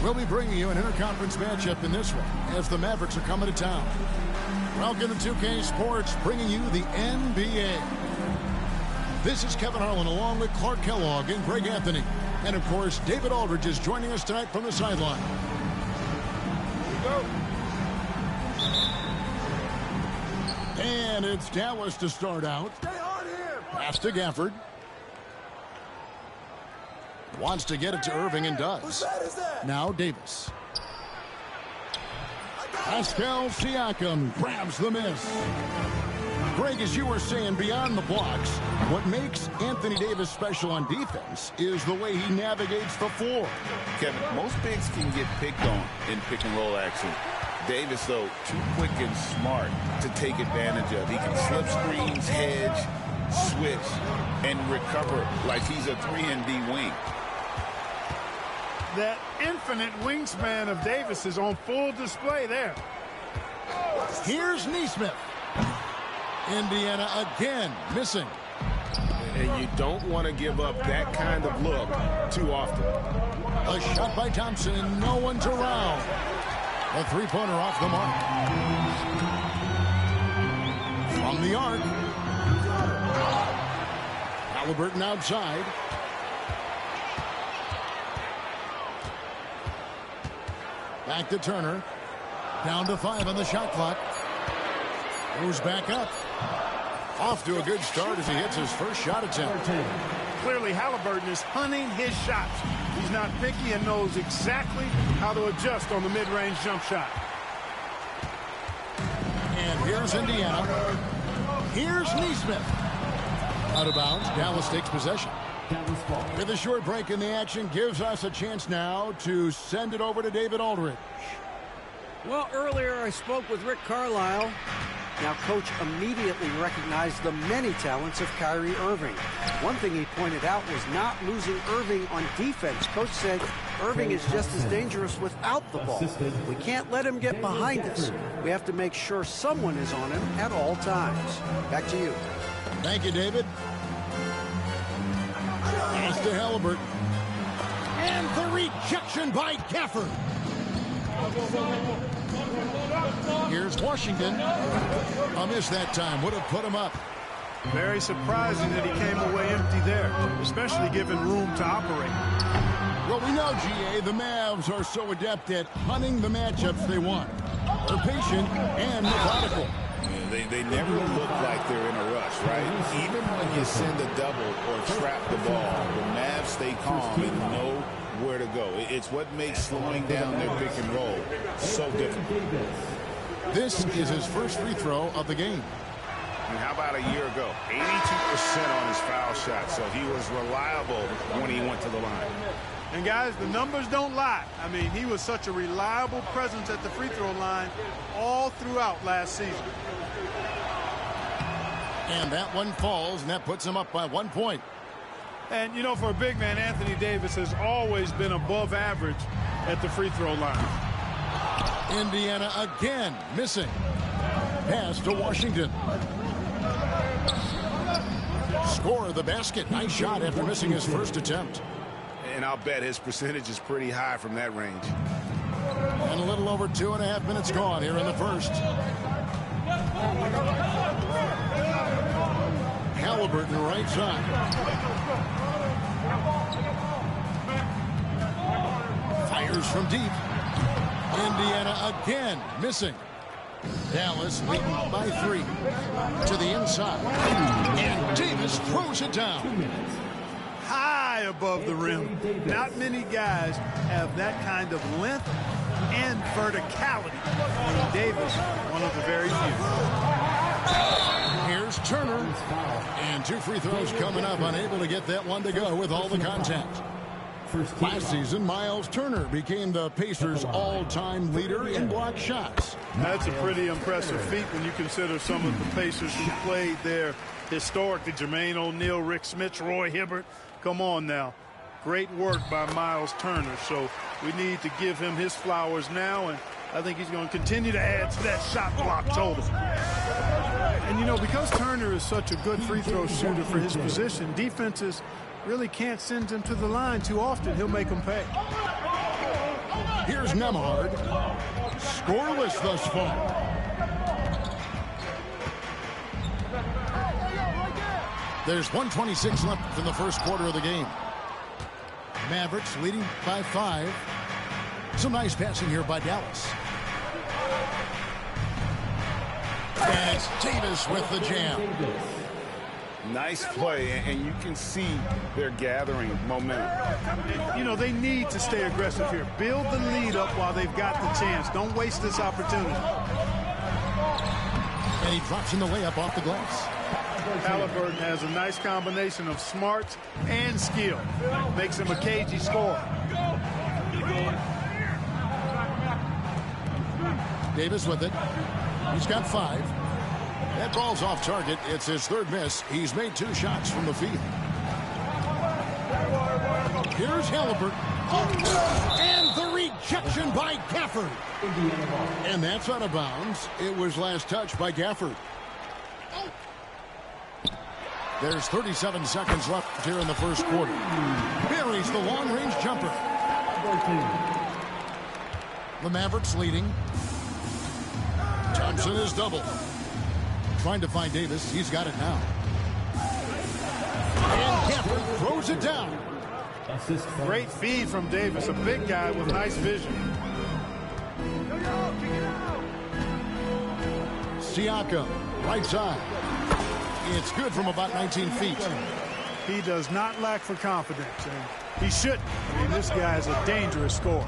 We'll be bringing you an interconference matchup in this one as the Mavericks are coming to town. Welcome to 2K Sports, bringing you the NBA. This is Kevin Harlan along with Clark Kellogg and Greg Anthony. And, of course, David Aldridge is joining us tonight from the sideline. Here we go. And it's Dallas to start out. Stay on here. Pass to Gafford. Wants to get it to Irving and does. Whose bad is that? Now Davis. Pascal Siakam grabs the miss. Greg, as you were saying, beyond the blocks, what makes Anthony Davis special on defense is the way he navigates the floor. Kevin, most bigs can get picked on in pick-and-roll action. Davis, though, too quick and smart to take advantage of. He can slip screens, hedge, switch, and recover like he's a 3-and-D wing. That infinite wingspan of Davis is on full display there. Here's Nesmith. Indiana again missing. And you don't want to give up that kind of look too often. A shot by Thompson and no one's around. A three-pointer off the mark. From the arc. Halliburton outside. Back to Turner. Down to 5 on the shot clock. Goes back up. Off to a good start as he hits his first shot attempt. Clearly, Halliburton is hunting his shots. He's not picky and knows exactly how to adjust on the mid-range jump shot. And here's Indiana. Here's Nesmith. Out of bounds. Dallas takes possession. With a short break in the action, gives us a chance now to send it over to David Aldridge. Well, earlier I spoke with Rick Carlisle. Now, Coach immediately recognized the many talents of Kyrie Irving. One thing he pointed out was not losing Irving on defense. Coach said Irving is just as dangerous without the ball. We can't let him get behind us. We have to make sure someone is on him at all times. Back to you. Thank you, David. Pass to Halliburton. And the rejection by Gafford. Here's Washington. A miss that time. Would have put him up. Very surprising that he came away empty there, especially given room to operate. Well, we know, GA, the Mavs are so adept at hunting the matchups they want. They're patient and methodical. Yeah, they never look like they're in a rush, right? Even when you send a double or trap the ball, the Mavs stay calm and know where to go. It's what makes slowing down their pick and roll so difficult. This is his first free throw of the game. And how about a year ago? 82% on his foul shot, so he was reliable when he went to the line. And, guys, the numbers don't lie. I mean, he was such a reliable presence at the free throw line all throughout last season. And that one falls, and that puts him up by 1 point. And, you know, for a big man, Anthony Davis has always been above average at the free throw line. Indiana again missing. Pass to Washington. Score the basket. Nice shot after missing his first attempt. And I'll bet his percentage is pretty high from that range. And a little over 2.5 minutes gone here in the first. Halliburton right side. Fires from deep. Indiana again missing. Dallas leading by 3 to the inside. And Davis throws it down. High above the rim. Not many guys have that kind of length and verticality. And Davis, one of the very few. Here's Turner. And 2 free throws coming up. Unable to get that one to go with all the contact. Last season, Miles Turner became the Pacers' all-time leader in block shots. That's a pretty impressive feat when you consider some of the Pacers who played there historically. Jermaine O'Neal, Rick Smith, Roy Hibbert. Come on now. Great work by Miles Turner. So we need to give him his flowers now, and I think he's going to continue to add to that shot block total. And, you know, because Turner is such a good free throw shooter for his position, defenses really can't send him to the line too often. He'll make them pay. Here's Nemhard. Scoreless thus far. There's 1:26 left in the first quarter of the game. Mavericks leading by 5. Some nice passing here by Dallas. And it's Davis with the jam. Nice play, and you can see they're gathering momentum. You know, they need to stay aggressive here. Build the lead up while they've got the chance. Don't waste this opportunity. And he drops in the layup off the glass. Halliburton has a nice combination of smarts and skill. Makes him a cagey scorer. Davis with it. He's got 5. That ball's off target. It's his 3rd miss. He's made 2 shots from the field. Here's Halliburton. And the rejection by Gafford. And that's out of bounds. It was last touched by Gafford. There's 37 seconds left here in the first quarter. Buries the long-range jumper. The Mavericks leading. Thompson is doubled. Trying to find Davis. He's got it now. And Gafford throws it down. Great feed from Davis. A big guy with nice vision. Siakam, right side. It's good from about 19 feet. He does not lack for confidence, and he shouldn't. I mean, this guy is a dangerous scorer.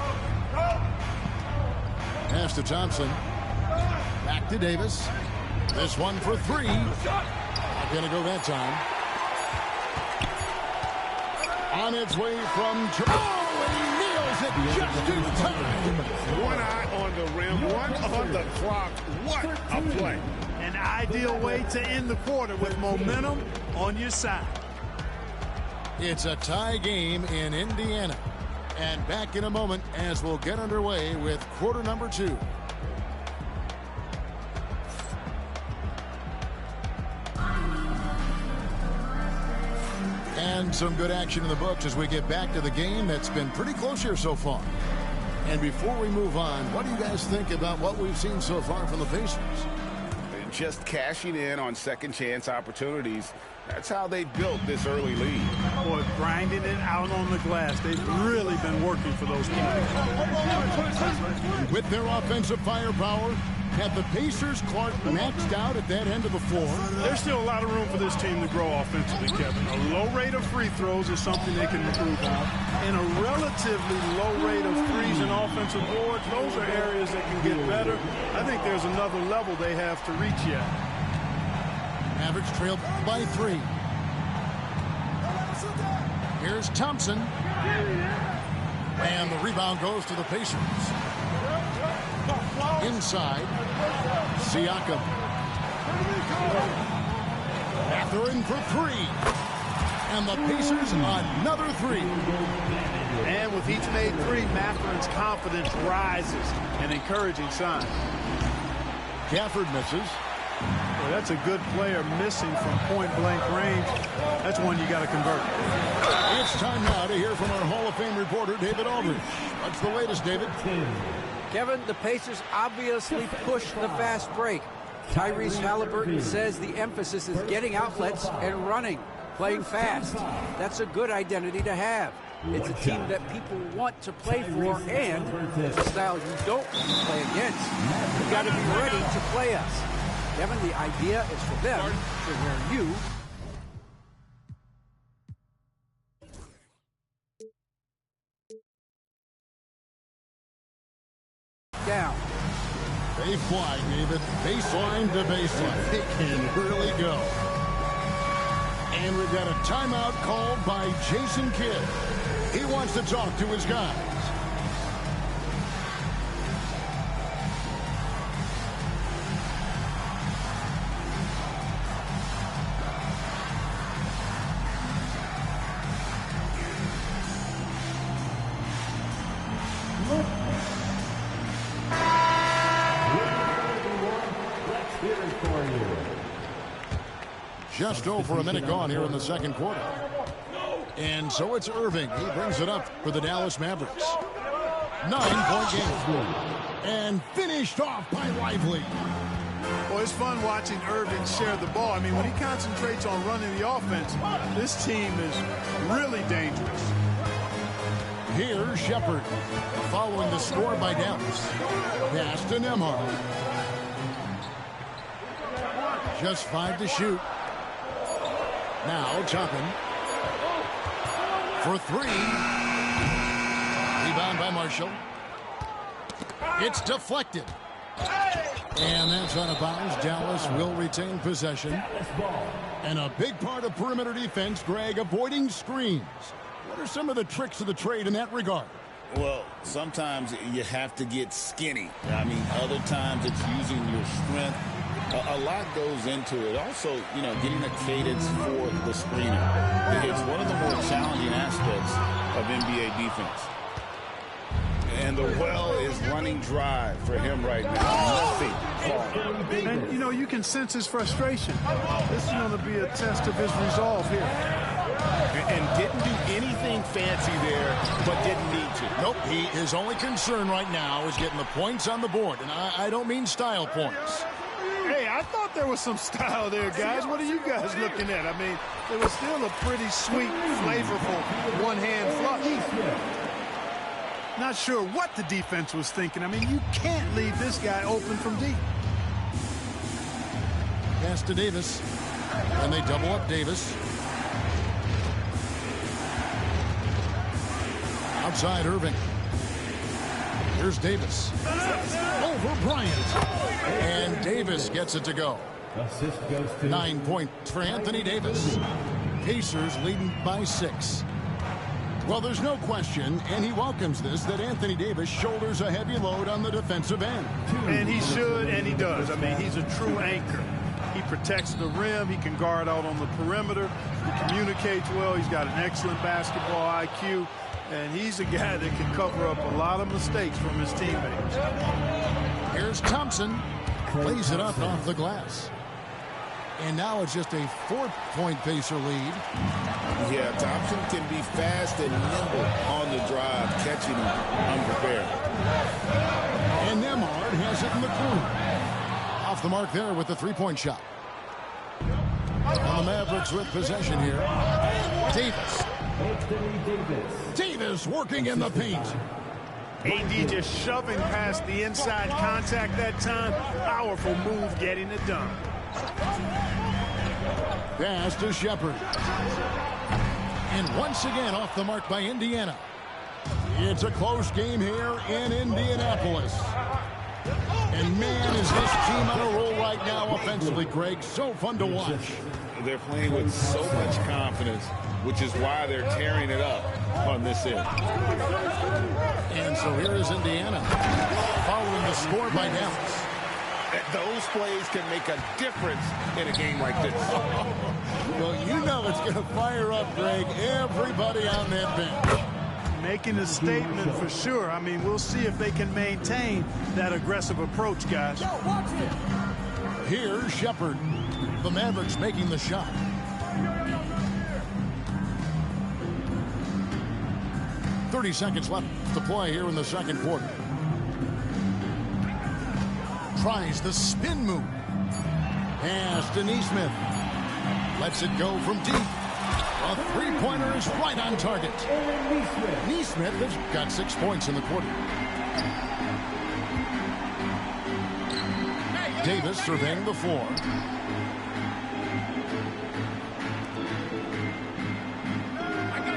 Pass to Thompson. Back to Davis. This one for 3. Not going to go that time. On its way from... Oh, and he nails it just in time. One eye on the rim, one on the clock. What a play. An ideal way to end the quarter with momentum on your side. It's a tie game in Indiana. And back in a moment as we'll get underway with quarter number 2. And some good action in the books as we get back to the game that's been pretty close here so far. And before we move on, what do you guys think about what we've seen so far from the Pacers? Just cashing in on second chance opportunities. That's how they built this early lead. Boy, grinding it out on the glass. They've really been working for those points. With their offensive firepower, have the Pacers Clark maxed out at that end of the floor? There's still a lot of room for this team to grow offensively, Kevin. A low rate of free throws is something they can improve on. And a relatively low rate of threes and offensive boards, those are areas that can get better. I think there's another level they have to reach yet. Mavericks trailed by 3. Here's Thompson. And the rebound goes to the Pacers. Inside, Siakam. Mathurin for 3. And the Pacers another 3. And with each made 3, Mathurin's confidence rises. An encouraging sign. Gafford misses. Well, that's a good player missing from point-blank range. That's one you got to convert. It's time now to hear from our Hall of Fame reporter, David Aldridge. What's the latest, David? Kevin, the Pacers obviously pushed the fast break. Tyrese Halliburton says the emphasis is getting outlets and running, playing fast. That's a good identity to have. It's a team that people want to play for and a style you don't want to play against. You got to be ready to play us. Kevin, the idea is for them to wear you down. They fly, David. Baseline to baseline. They can really go. And we've got a timeout called by Jason Kidd. He wants to talk to his guys. Just over a minute gone here in the second quarter. And so it's Irving. He brings it up for the Dallas Mavericks. 9-point game. And finished off by Lively. Well, it's fun watching Irving share the ball. I mean, when he concentrates on running the offense, this team is really dangerous. Here's Shepard following the score by Dallas. Pass to Nembhard. Just 5 to shoot. Now Toppin for 3. Rebound by Marshall. It's deflected. And that's out of bounds. Dallas will retain possession. And a big part of perimeter defense, Greg, avoiding screens. What are some of the tricks of the trade in that regard? Well, sometimes you have to get skinny. I mean, other times it's using your strength. A lot goes into it. Also, you know, getting a cadence for the screener. It's one of the more challenging aspects of NBA defense. And the well is running dry for him right now. Nothing. And, you know, you can sense his frustration. This is going to be a test of his resolve here. And didn't do anything fancy there, but didn't need to. Nope, his only concern right now is getting the points on the board. And I don't mean style points. Hey, I thought there was some style there, guys. What are you guys looking at? I mean, it was still a pretty sweet, flavorful one-hand flush. Not sure what the defense was thinking. I mean, you can't leave this guy open from deep. Pass to Davis. And they double up Davis. Outside Irving. Here's Davis. Over Bryant. And Davis gets it to go. 9 points for Anthony Davis. Pacers leading by 6. Well, there's no question, and he welcomes this, that Anthony Davis shoulders a heavy load on the defensive end. And he should, and he does. I mean, he's a true anchor. He protects the rim. He can guard out on the perimeter. He communicates well. He's got an excellent basketball IQ. And he's a guy that can cover up a lot of mistakes from his teammates. Here's Thompson. Plays it up off the glass. And now it's just a 4-point Pacer lead. Yeah, Thompson can be fast and nimble on the drive, catching him unprepared. And Nembhard has it in the corner. Off the mark there with the 3-point shot. And the Mavericks with possession here. Davis. Davis working in the paint. AD just shoving past the inside contact that time. Powerful move getting it done. Pass to Shepard. And once again off the mark by Indiana. It's a close game here in Indianapolis. And man, is this team on a roll right now offensively, Greg. So fun to watch. They're playing with so much confidence, which is why they're tearing it up on this end. And so here is Indiana following the score by Dallas. Those plays can make a difference in a game like this. Well, you know it's going to fire up, Greg, everybody on that bench. Making a statement for sure. I mean, we'll see if they can maintain that aggressive approach, guys. Here's Shepard. The Mavericks making the shot. .30 seconds left to play here in the second quarter. Tries the spin move. Pass to Nesmith. Lets it go from deep. A three-pointer is right on target. Nesmith has got 6 points in the quarter. Davis surveying the floor.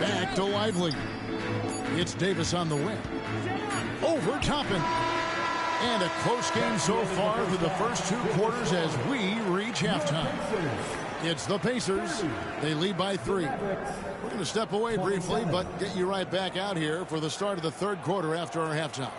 Back to Lively. It's Davis on the wing. Over Toppin. And a close game so far through the first 2 quarters as we reach halftime. It's the Pacers. They lead by 3. We're going to step away briefly, but get you right back out here for the start of the third quarter after our halftime.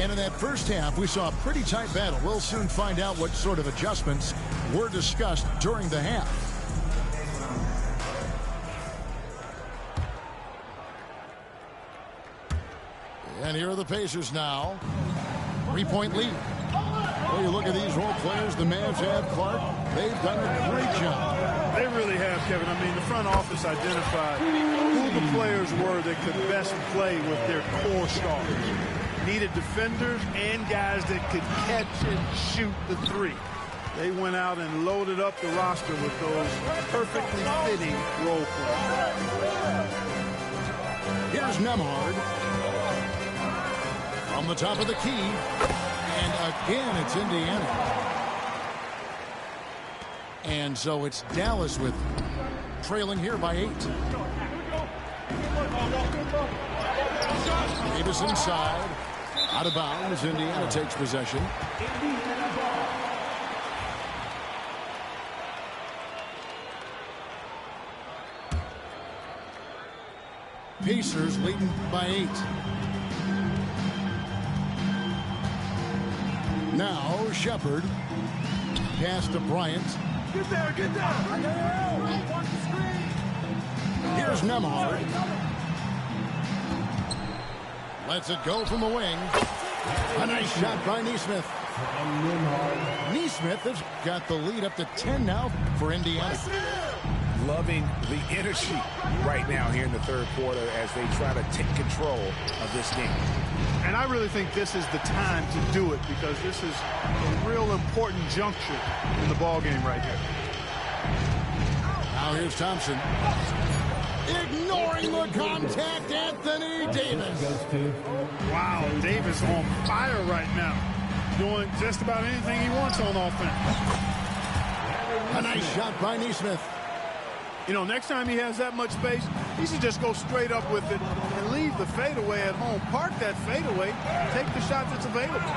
And in that first half, we saw a pretty tight battle. We'll soon find out what sort of adjustments were discussed during the half. And here are the Pacers now. 3-point lead. Well, you look at these role players the Mavs have, Clark. They've done a great job. They really have, Kevin. I mean, the front office identified who the players were that could best play with their core stars. Needed defenders and guys that could catch and shoot the three. They went out and loaded up the roster with those perfectly fitting role players. Here's Nembhard. From the top of the key. And again, it's Indiana. And so it's Dallas with trailing here by 8. Davis inside. Out of bounds. Indiana takes possession. Pacers leading by 8. Now Shepard. Pass to Bryant. Get there, get there. Here's Nembhard. Lets it go from the wing. A nice shot by Nesmith. Nesmith has got the lead up to 10 now for Indiana. Loving the energy right now here in the third quarter as they try to take control of this game. And I really think this is the time to do it because this is a real important juncture in the ball game right here. Now here's Thompson. Ignoring the contact, Anthony Davis. Wow, Davis on fire right now. Doing just about anything he wants on offense. A nice shot by Nesmith. You know, next time he has that much space, he should just go straight up with it and leave the fadeaway at home. Park that fadeaway, take the shot that's available.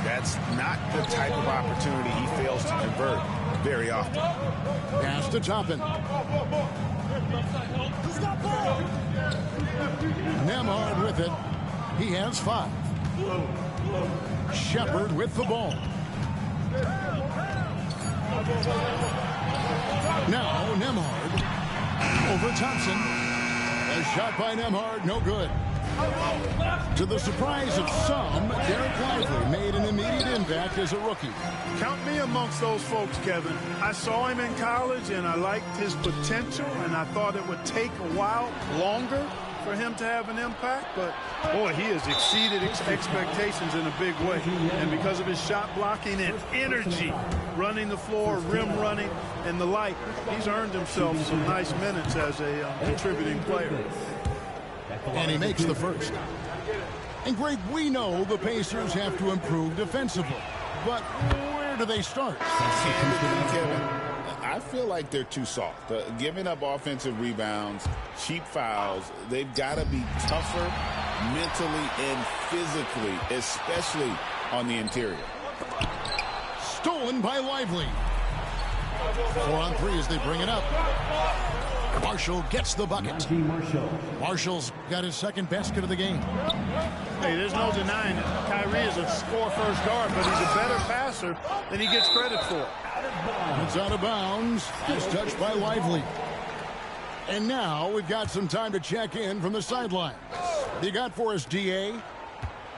That's not the type of opportunity he fails to convert very often. Pass to Toppin. Nembhard with it. He has 5. Shepard with the ball. Now Nembhard over Thompson. A shot by Nembhard, no good. To the surprise of some, Derek Lively made an immediate impact as a rookie. Count me amongst those folks, Kevin. I saw him in college, and I liked his potential, and I thought it would take a while longer for him to have an impact, but boy, he has exceeded expectations in a big way. And because of his shot blocking and energy, running the floor, rim running, and the like, he's earned himself some nice minutes as a contributing player. And he makes the first. And Greg, we know the Pacers have to improve defensively, but where do they start? Kevin, I feel like they're too soft. Giving up offensive rebounds, cheap fouls, they've got to be tougher mentally and physically, especially on the interior. Stolen by Lively. 4 on 3 as they bring it up. Marshall gets the bucket. Marshall's got his second basket of the game. Hey, there's no denying it. Kyrie is a score-first guard, but he's a better passer than he gets credit for. It's out of bounds. It's touched by Lively. And now we've got some time to check in from the sidelines. What you got for us, DA?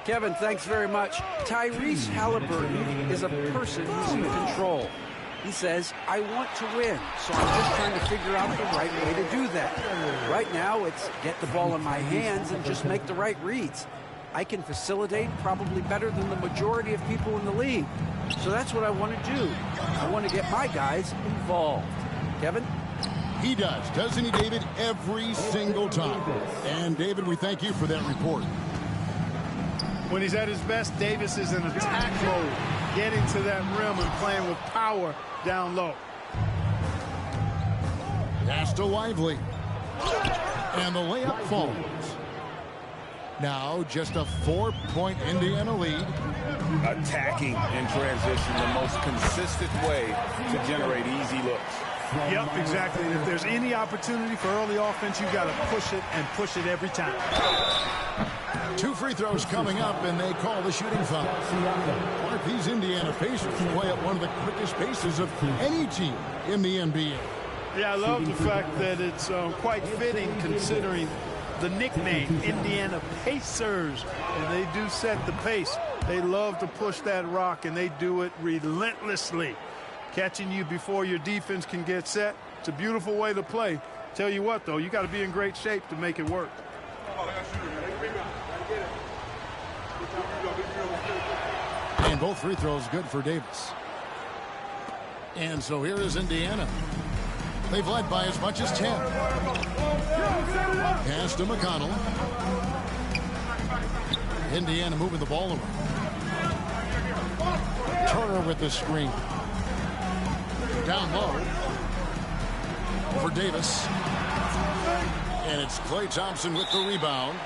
Kevin, thanks very much. Tyrese Halliburton is a person who's in control. He says, I want to win, so I'm just trying to figure out the right way to do that. Right now, it's get the ball in my hands and just make the right reads. I can facilitate probably better than the majority of people in the league. So that's what I want to do. I want to get my guys involved. Kevin? He does, doesn't he, David? Every single time. And, David, we thank you for that report. When he's at his best, Davis is in attack mode, getting to that rim and playing with power down low. Pass to Lively. And the layup falls. Now just a 4-point Indiana lead. Attacking in transition, the most consistent way to generate easy looks. Yep, exactly. And if there's any opportunity for early offense, you've got to push it and push it every time. 2 free throws coming up, and they call the shooting foul. Mark, these Indiana Pacers play at one of the quickest paces of any team in the NBA. Yeah, I love the fact that it's quite fitting considering the nickname Indiana Pacers, and they do set the pace. They love to push that rock, and they do it relentlessly. Catching you before your defense can get set. It's a beautiful way to play. Tell you what, though, you got to be in great shape to make it work. And both free throws good for Davis. And so here is Indiana. They've led by as much as 10. Pass to McConnell. Indiana moving the ball around. Turner with the screen. Down low for Davis. And it's Klay Thompson with the rebound.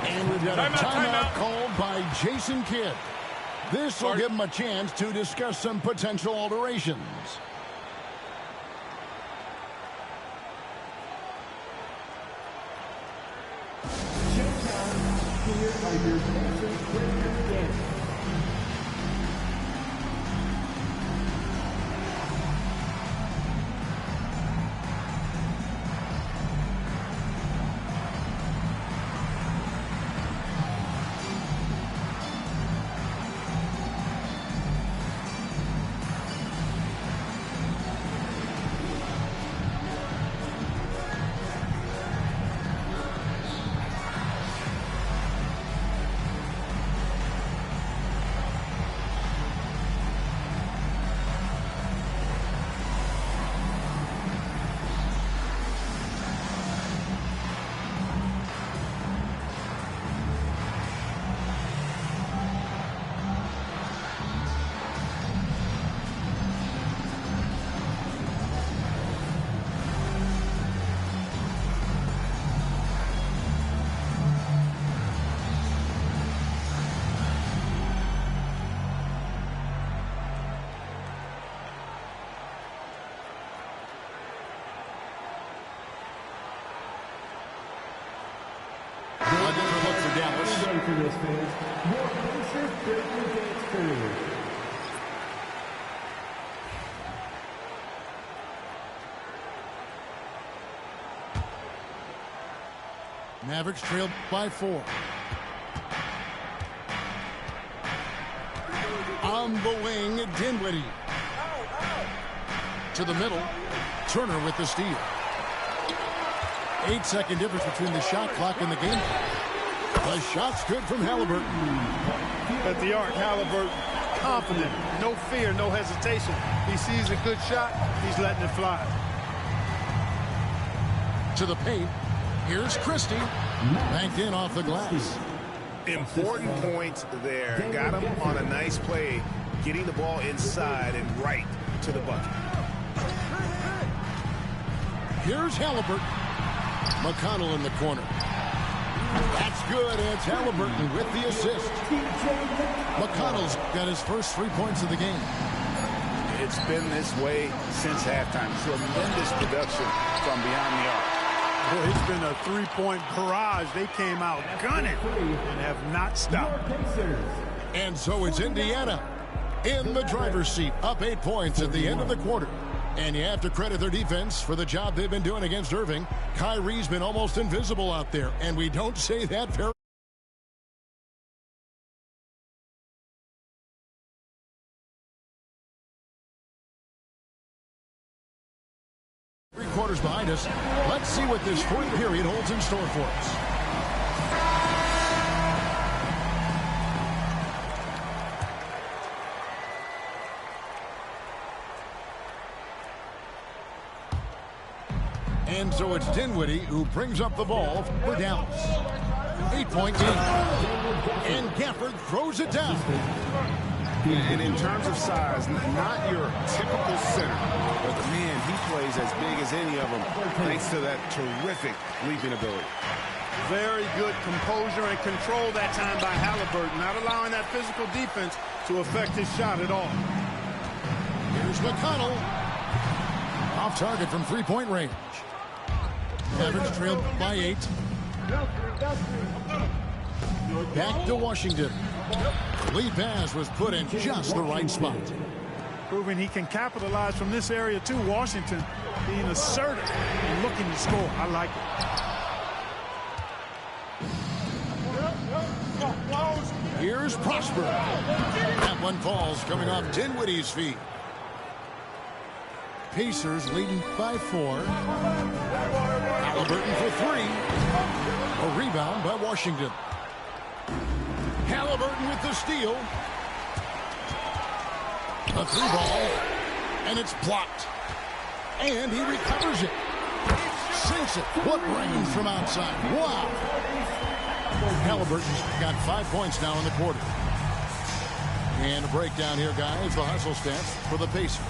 And we've got a timeout called by Jason Kidd. This will give him a chance to discuss some potential alterations. Mavericks trailed by 4. On the wing, Dinwiddie. To the middle, Turner with the steal. 8-second difference between the shot clock and the game. The shot's good from Halliburton. At the arc, Halliburton, confident, no fear, no hesitation. He sees a good shot, he's letting it fly. To the paint, here's Christie. Banked in off the glass. Important points there. Got him on a nice play, getting the ball inside and right to the bucket. Here's Halliburton. McConnell in the corner. That's good. It's Halliburton with the assist. McConnell's got his first 3 points of the game. It's been this way since halftime. Tremendous production from beyond the arc. Boy, it's been a three-point barrage. They came out gunning and have not stopped. And so it's Indiana in the driver's seat, up 8 points at the end of the quarter. And you have to credit their defense for the job they've been doing against Irving. Kyrie's been almost invisible out there, and we don't say that very quarters behind us. Let's see what this fourth period holds in store for us. And so it's Dinwiddie who brings up the ball for Dallas. 8-point game. And Gafford throws it down. And in terms of size, not your typical center, but man, he plays as big as any of them thanks to that terrific leaping ability. Very good composure and control that time by Halliburton, not allowing that physical defense to affect his shot at all. Here's McConnell. Off target from three-point range. Mavericks trailed by 8. Back to Washington. Lead pass was put in just the right spot. Proving he can capitalize from this area too. Washington being assertive and looking to score. I like Here's Prosper. That one falls coming off Dinwiddie's feet. Pacers leading by 4. Halliburton for 3. A rebound by Washington. Halliburton with the steal. A 3-ball. And it's blocked. And he recovers it. Sinks it. What range from outside. Wow. Halliburton's got 5 points now in the quarter. And a breakdown here, guys. The hustle stats for the Pacers.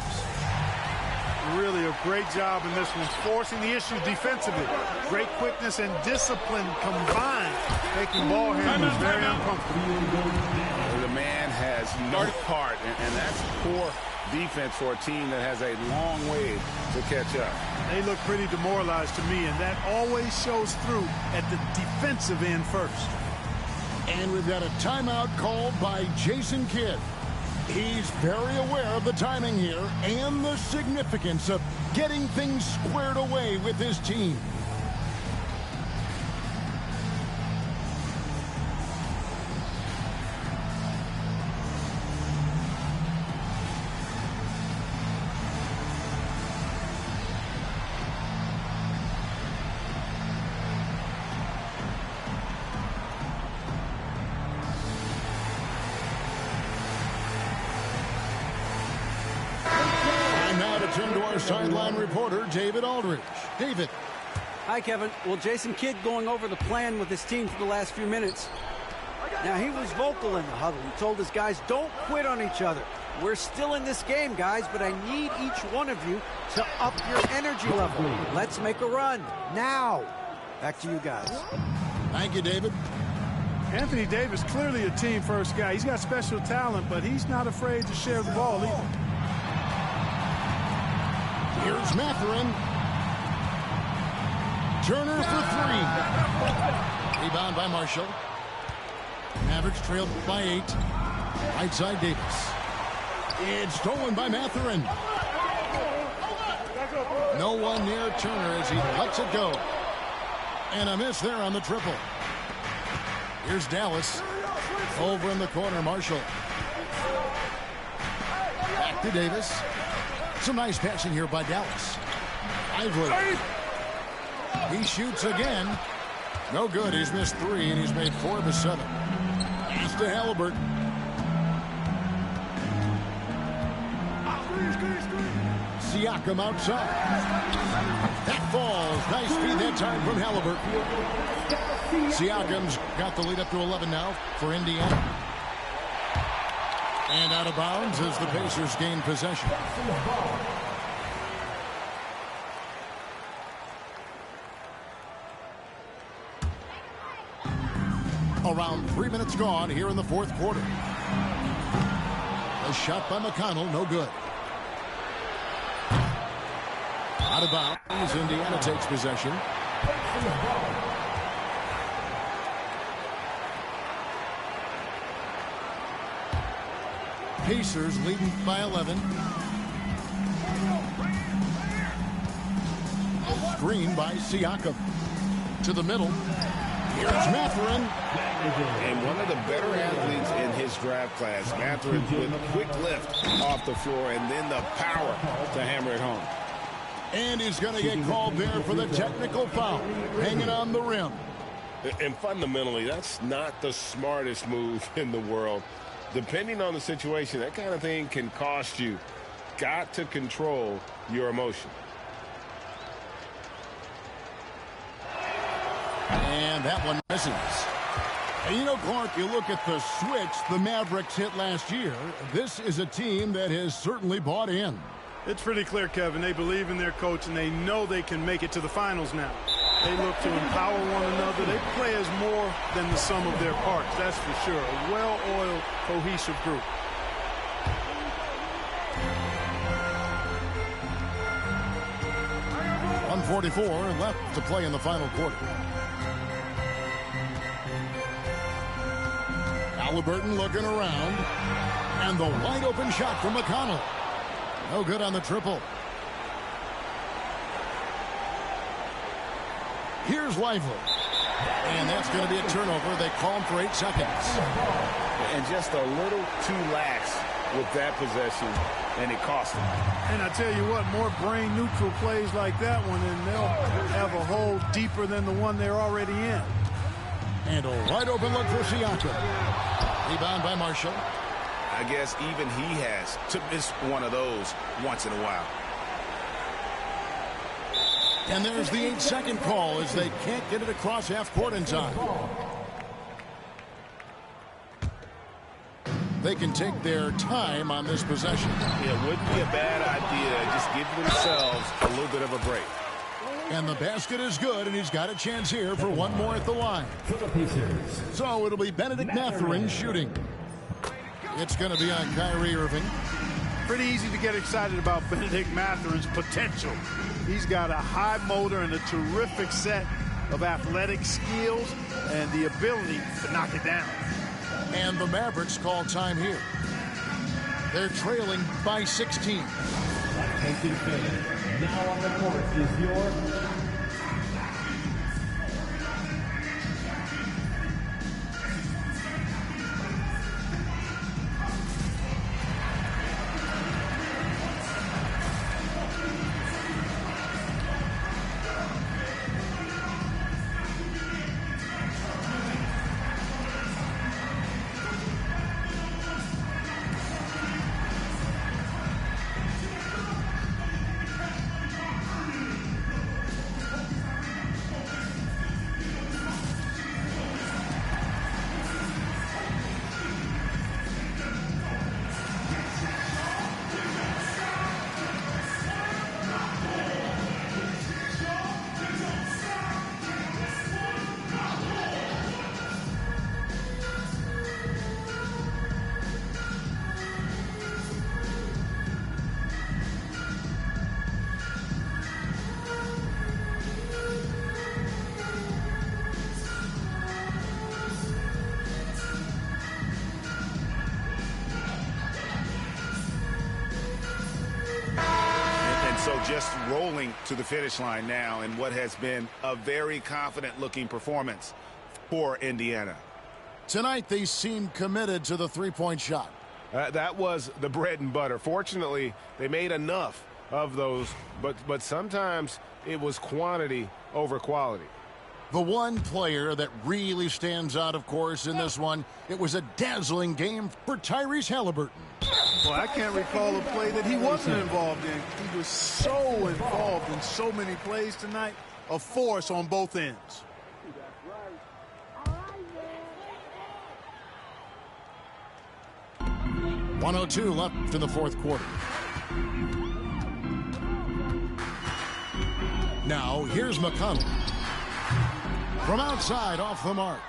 Really a great job in this one, forcing the issue defensively. Great quickness and discipline combined, making ball handlers very uncomfortable. The man has no part, and that's poor defense for a team that has a long way to catch up. They look pretty demoralized to me, and that always shows through at the defensive end first. And we've got a timeout called by Jason Kidd. He's very aware of the timing here and the significance of getting things squared away with his team. Turn to our sideline reporter, David Aldridge. David. Hi, Kevin. Well, Jason Kidd going over the plan with his team for the last few minutes. Now, he was vocal in the huddle. He told his guys, don't quit on each other. We're still in this game, guys, but I need each one of you to up your energy level. Let's make a run now. Back to you guys. Thank you, David. Anthony Davis, clearly a team-first guy. He's got special talent, but he's not afraid to share the ball either. Here's Mathurin. Turner for 3. Rebound by Marshall. Mavericks trailed by 8. Right side Davis. It's stolen by Mathurin. No one near Turner as he lets it go. And a miss there on the triple. Here's Dallas. Over in the corner, Marshall. Back to Davis. Some nice passing here by Dallas. Ivory. He shoots again. No good. He's missed 3, and he's made 4 of his 7. Pass to Halliburton. Siakam outside. That falls. Nice feed that time from Halliburton. Siakam's got the lead up to 11 now for Indiana. And out of bounds as the Pacers gain possession. Around 3 minutes gone here in the 4th quarter. A shot by McConnell, no good. Out of bounds, Indiana takes possession. Pacers leading by 11. Screen by Siakam. To the middle. Here's Mathurin. And one of the better athletes in his draft class. Mathurin with a quick lift off the floor and then the power to hammer it home. And he's going to get called there for the technical foul. Hanging on the rim. And fundamentally, that's not the smartest move in the world. Depending on the situation, that kind of thing can cost you. Got to control your emotion. And that one misses. And you know, Clark, you look at the switch the Mavericks hit last year. This is a team that has certainly bought in. It's pretty clear, Kevin. They believe in their coach, and they know they can make it to the finals now. They look to empower one another. They play as more than the sum of their parts, that's for sure. A well-oiled, cohesive group. .144 left to play in the final quarter. Halliburton looking around. And the wide-open shot from McConnell. No good on the triple. Here's Lively. And that's going to be a turnover. They call him for 8 seconds. And just a little too lax with that possession, and it cost them. And I tell you what, more brain-neutral plays like that one, and they'll have a hole deeper than the one they're already in. And a wide open look for Siakam. Rebound by Marshall. I guess even he has to miss one of those once in a while. And there's the 8-second call as they can't get it across half court in time. They can take their time on this possession. It wouldn't be a bad idea to just give themselves a little bit of a break. And the basket is good, and he's got a chance here for one more at the line. So it'll be Benedict Mathurin shooting. It's going to be on Kyrie Irving. Pretty easy to get excited about Benedict Mathurin's potential. He's got a high motor and a terrific set of athletic skills and the ability to knock it down. And the Mavericks call time here. They're trailing by 16. Now on the court is your So just rolling to the finish line now in what has been a very confident-looking performance for Indiana. Tonight, they seem committed to the three-point shot. That was the bread and butter. Fortunately, they made enough of those, but sometimes it was quantity over quality. The one player that really stands out, of course, in this one, it was a dazzling game for Tyrese Halliburton. Well, I can't recall a play that he wasn't involved in. He was so involved in so many plays tonight, a force on both ends. .102 left in the fourth quarter. Now, here's McConnell. From outside, off the mark.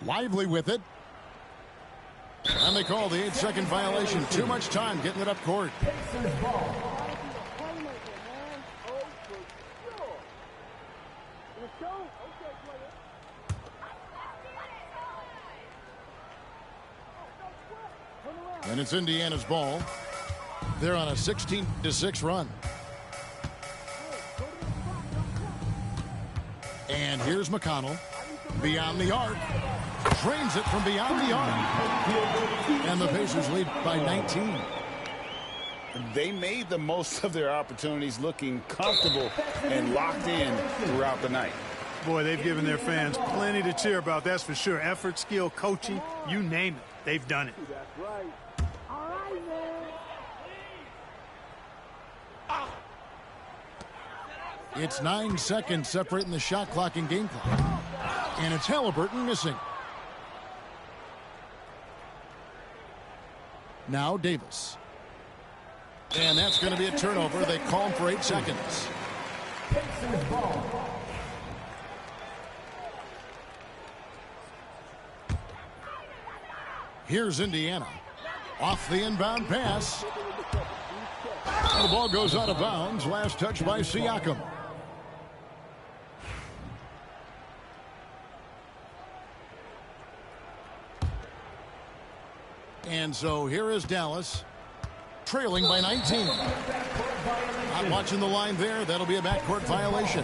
Lively with it. And they call the 8-second violation. Too much time getting it up court. And it's Indiana's ball. They're on a 16-6 run. And here's McConnell. Beyond the arc. Drains it from beyond the arc. And the Pacers lead by 19. They made the most of their opportunities, looking comfortable and locked in throughout the night. Boy, they've given their fans plenty to cheer about, that's for sure. Effort, skill, coaching, you name it. They've done it. It's 9 seconds separating the shot clock and game clock. And it's Halliburton missing. Now Davis. And that's going to be a turnover. They call him for 8 seconds. Here's Indiana. Off the inbound pass. And the ball goes out of bounds. Last touch by Siakam. And so here is Dallas. trailing by 19. Not watching the line there. That'll be a backcourt violation.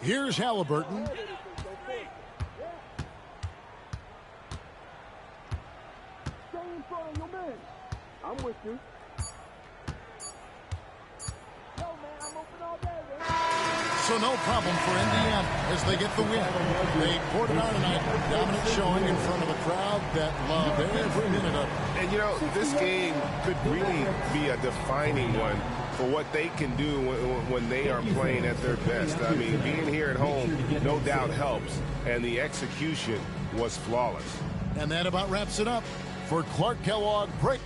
Here's Halliburton. I'm with you. So no problem for Indiana as they get the win. They poured it on tonight. Dominant showing in front of a crowd that loved every minute of it. And, you know, this game could really be a defining one for what they can do when they are playing at their best. I mean, being here at home no doubt helps, and the execution was flawless. And that about wraps it up for Clark Kellogg Break